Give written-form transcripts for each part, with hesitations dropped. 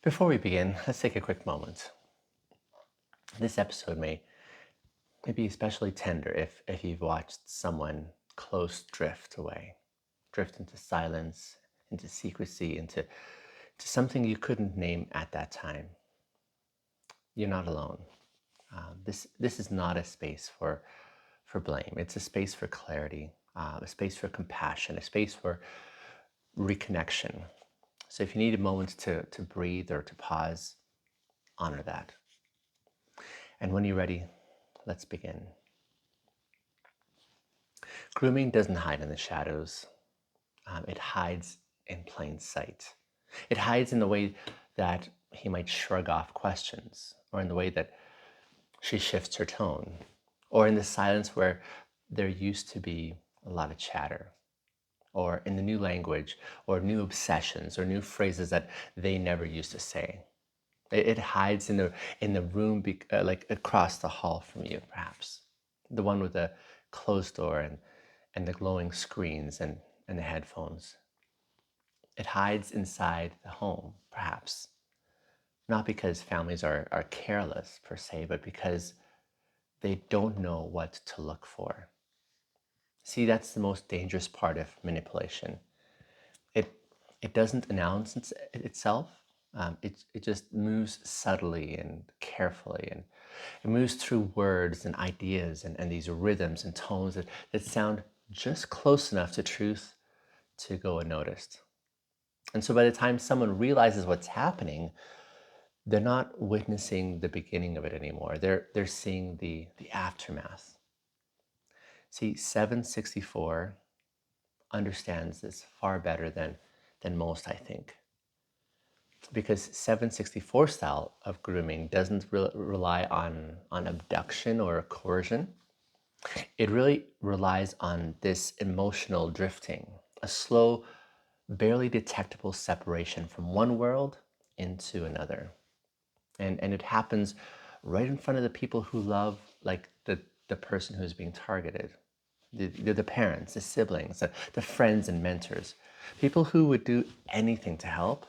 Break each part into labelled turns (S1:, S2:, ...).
S1: Before we begin, let's take a quick moment. This episode may be especially tender if you've watched someone close drift away, drift into silence, into secrecy, into something you couldn't name at that time. You're not alone. This is not a space for blame. It's a space for clarity, a space for compassion, a space for reconnection. So if you need a moment to breathe or to pause, honor that. And when you're ready, let's begin. Grooming doesn't hide in the shadows. It hides in plain sight. It hides in the way that he might shrug off questions, or in the way that she shifts her tone, or in the silence where there used to be a lot of chatter, or in the new language, or new obsessions, or new phrases that they never used to say. It hides in the room, like across the hall from you, perhaps, the one with the closed door and the glowing screens and the headphones. It hides inside the home, perhaps, not because families are careless per se, but because they don't know what to look for. See, that's the most dangerous part of manipulation. It it doesn't announce itself. It just moves subtly and carefully, and it moves through words and ideas and these rhythms and tones that sound just close enough to truth to go unnoticed. And so by the time someone realizes what's happening, they're not witnessing the beginning of it anymore. They're seeing the aftermath. See, 764 understands this far better than most, I think. Because 764 style of grooming doesn't rely on abduction or coercion. It really relies on this emotional drifting, a slow, barely detectable separation from one world into another. And it happens right in front of the people who love, like the person who's being targeted, the parents, the siblings, the friends and mentors, people who would do anything to help,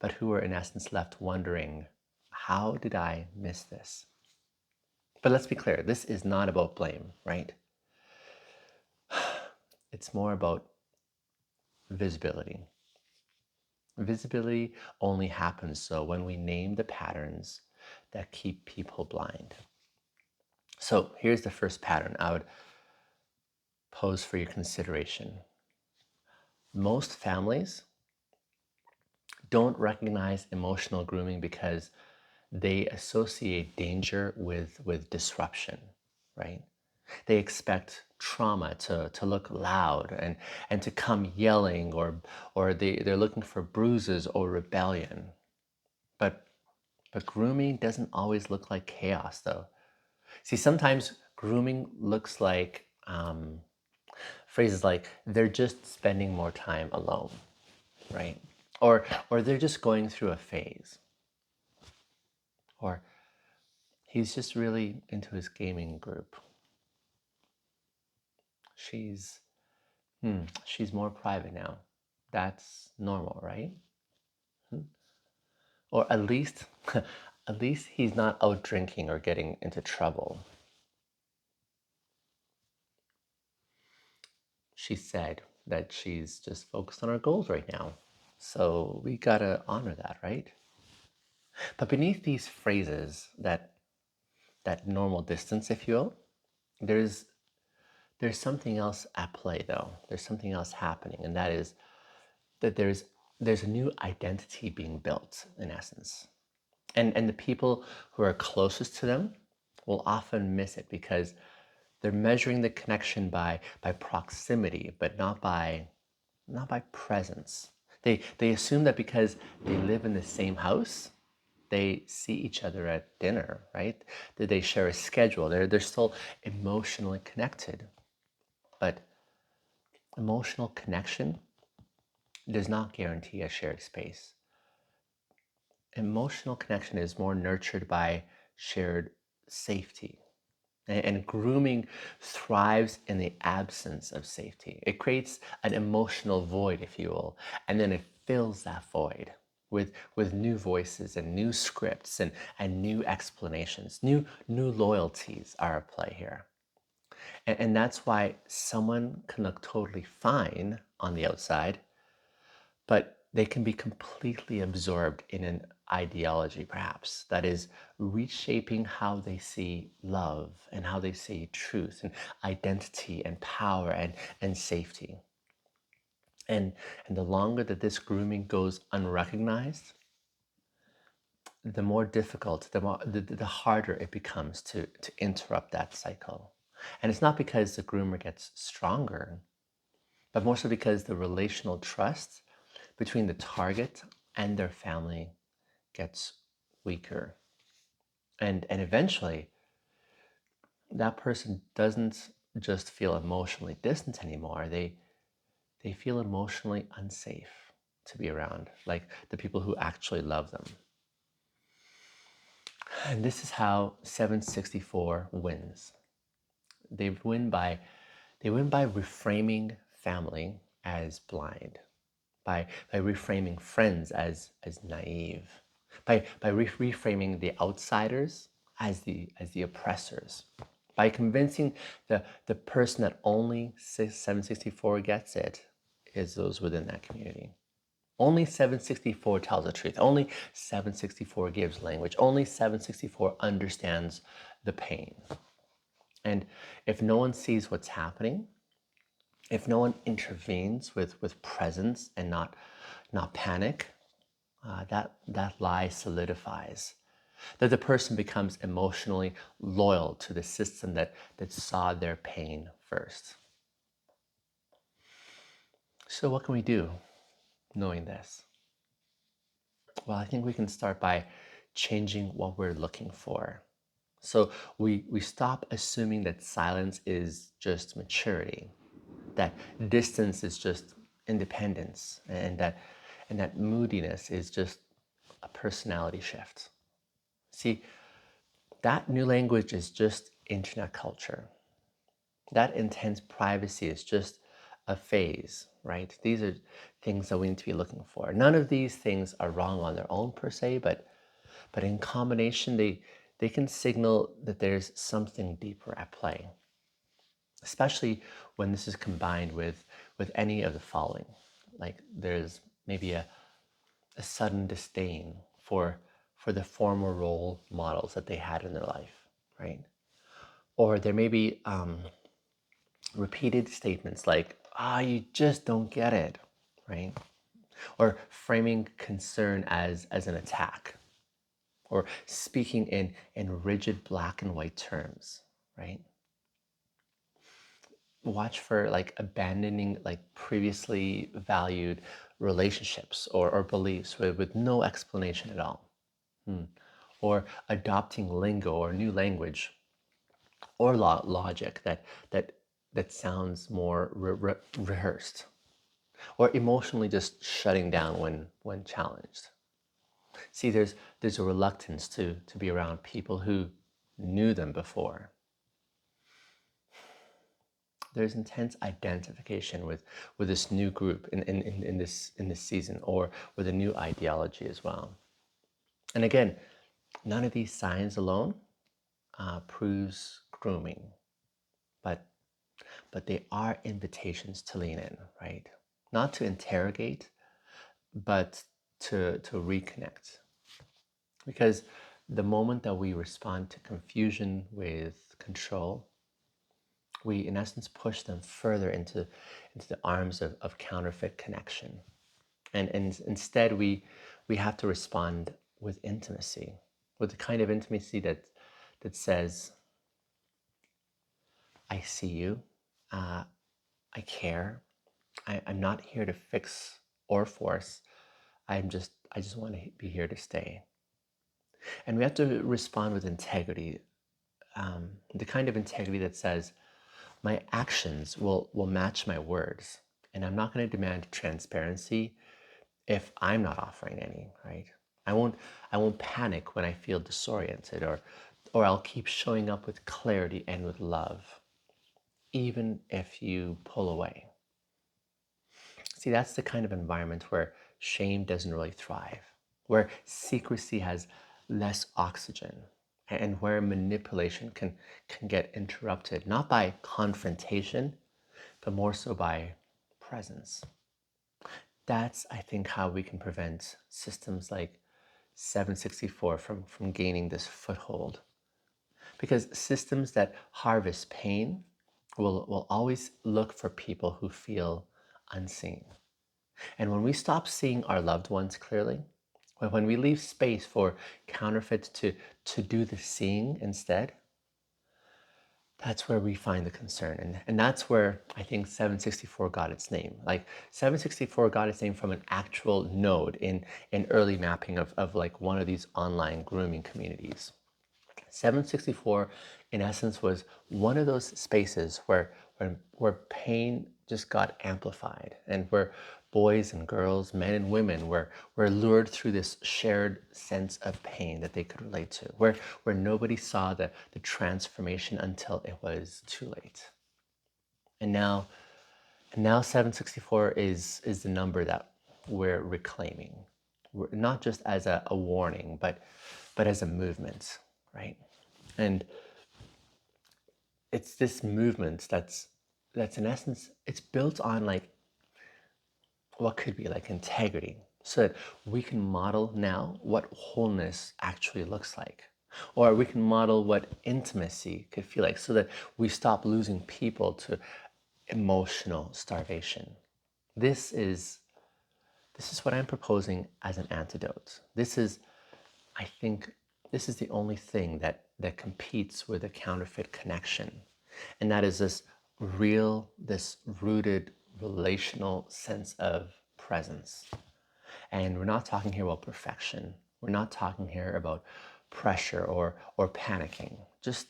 S1: but who are in essence left wondering, how did I miss this? But let's be clear, this is not about blame, right? It's more about visibility. Visibility only happens so when we name the patterns that keep people blind. So here's the first pattern I would pose for your consideration. Most families don't recognize emotional grooming because they associate danger with disruption, right? They expect trauma to look loud and to come yelling, or they're looking for bruises or rebellion. But but grooming doesn't always look like chaos though. See, sometimes grooming looks like phrases like they're just spending more time alone, right? Or they're just going through a phase. Or he's just really into his gaming group. She's she's more private now. That's normal, right? Or at least at least he's not out drinking or getting into trouble. She said that she's just focused on her goals right now. So we gotta honor that, right? But beneath these phrases, that normal distance, if you will, there's there's something else at play though. There's something else happening, and that is that there's a new identity being built in essence. And the people who are closest to them will often miss it because they're measuring the connection by proximity, but not by presence. They assume that because they live in the same house, they see each other at dinner, right? That they share a schedule. They're still emotionally connected. But emotional connection does not guarantee a shared space. Emotional connection is more nurtured by shared safety. And grooming thrives in the absence of safety. It creates an emotional void, if you will, and then it fills that void. with new voices and new scripts and new explanations. New loyalties are at play here. And that's why someone can look totally fine on the outside, but they can be completely absorbed in an ideology, perhaps, that is reshaping how they see love and how they see truth and identity and power and safety. And, and the longer that this grooming goes unrecognized, the more difficult, the harder it becomes to interrupt that cycle. And it's not because the groomer gets stronger, but more so because the relational trust between the target and their family gets weaker. And eventually, that person doesn't just feel emotionally distant anymore. They feel emotionally unsafe to be around, like the people who actually love them. And this is how 764 wins. They win by reframing family as blind, by reframing friends as naive, by reframing the outsiders as the oppressors, by convincing the person that only 764 gets it is those within that community. Only 764 tells the truth. Only 764 gives language. Only 764 understands the pain. And if no one sees what's happening, if no one intervenes with presence and not panic, that lie solidifies. That the person becomes emotionally loyal to the system that saw their pain first. So what can we do knowing this? Well, I think we can start by changing what we're looking for. So we stop assuming that silence is just maturity, that distance is just independence, and that moodiness is just a personality shift. See, that new language is just internet culture. That intense privacy is just a phase, right? These are things that we need to be looking for. None of these things are wrong on their own per se, but in combination, they can signal that there's something deeper at play, especially when this is combined with any of the following. Like there's maybe a sudden disdain for the former role models that they had in their life, right? Or there may be repeated statements like, you just don't get it, right? Or framing concern as an attack, or speaking in rigid black and white terms, right? Watch for like abandoning like previously valued relationships or beliefs with no explanation at all. Or adopting lingo or new language or logic that that sounds more rehearsed, or emotionally just shutting down when challenged. See, there's a reluctance to be around people who knew them before. There's intense identification with this new group in this season, or with a new ideology as well. And again, none of these signs alone proves grooming, but they are invitations to lean in, right? Not to interrogate, but to reconnect. Because the moment that we respond to confusion with control, we in essence push them further into the arms of counterfeit connection. And instead we have to respond with intimacy, with the kind of intimacy that says, I see you, I care, I'm not here to fix or force. I just want to be here to stay. And we have to respond with integrity, the kind of integrity that says, my actions will match my words. And I'm not going to demand transparency if I'm not offering any, right? I won't panic when I feel disoriented, or I'll keep showing up with clarity and with love, even if you pull away. See, that's the kind of environment where shame doesn't really thrive. where secrecy has less oxygen, and where manipulation can get interrupted, not by confrontation, but more so by presence. That's, I think, how we can prevent systems like 764 from gaining this foothold. Because systems that harvest pain will always look for people who feel unseen. And when we stop seeing our loved ones clearly, when we leave space for counterfeits to do the seeing instead, that's where we find the concern. And that's where I think 764 got its name. Like 764 got its name from an actual node in early mapping of like one of these online grooming communities. 764 in essence was one of those spaces where pain just got amplified, and where boys and girls, men and women were lured through this shared sense of pain that they could relate to, where nobody saw the transformation until it was too late. And now 764 is the number that we're reclaiming, not just as a warning, but as a movement, right? And it's this movement that's in essence, it's built on like what could be like integrity, so that we can model now what wholeness actually looks like, or we can model what intimacy could feel like, so that we stop losing people to emotional starvation. This is what I'm proposing as an antidote. I think this is the only thing that competes with a counterfeit connection. And that is this rooted relational sense of presence. And we're not talking here about perfection. We're not talking here about pressure or panicking. Just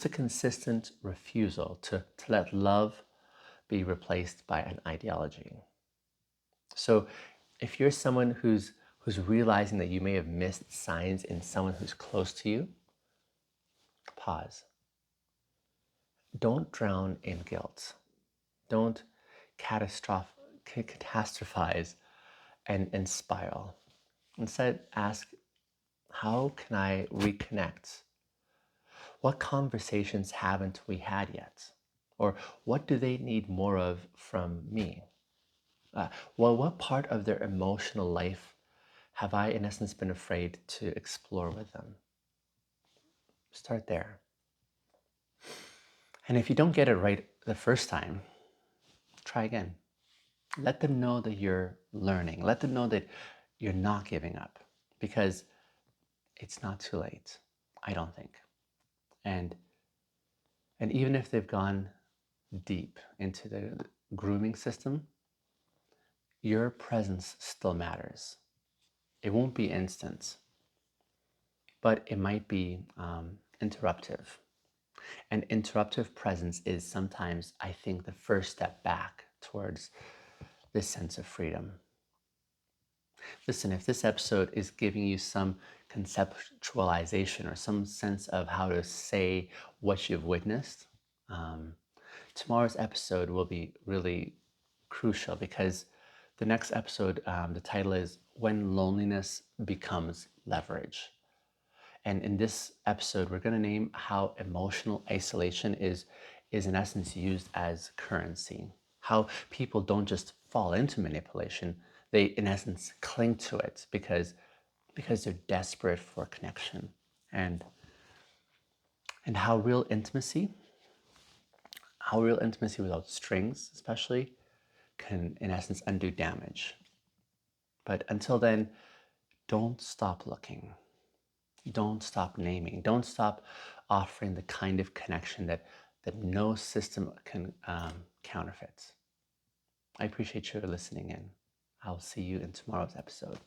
S1: a consistent refusal to let love be replaced by an ideology. So if you're someone who's realizing that you may have missed signs in someone who's close to you, pause. Don't drown in guilt. Don't catastrophize and spiral. Instead, ask, how can I reconnect? What conversations haven't we had yet? Or what do they need more of from me? Well, what part of their emotional life have I, in essence, been afraid to explore with them? Start there. And if you don't get it right the first time, try again. Let them know that you're learning. Let them know that you're not giving up, because it's not too late, I don't think. And even if they've gone deep into the grooming system, your presence still matters. It won't be instant, but it might be interruptive. And interruptive presence is sometimes, I think, the first step back towards this sense of freedom. Listen, if this episode is giving you some conceptualization or some sense of how to say what you've witnessed, tomorrow's episode will be really crucial, because the next episode, the title is When Loneliness Becomes Leverage. And in this episode, we're going to name how emotional isolation is in essence used as currency. How people don't just fall into manipulation, they in essence cling to it because they're desperate for connection. And how real intimacy without strings especially can in essence undo damage. But until then, don't stop looking. Don't stop naming. Don't stop offering the kind of connection that no system can counterfeit. I appreciate you listening in. I'll see you in tomorrow's episode.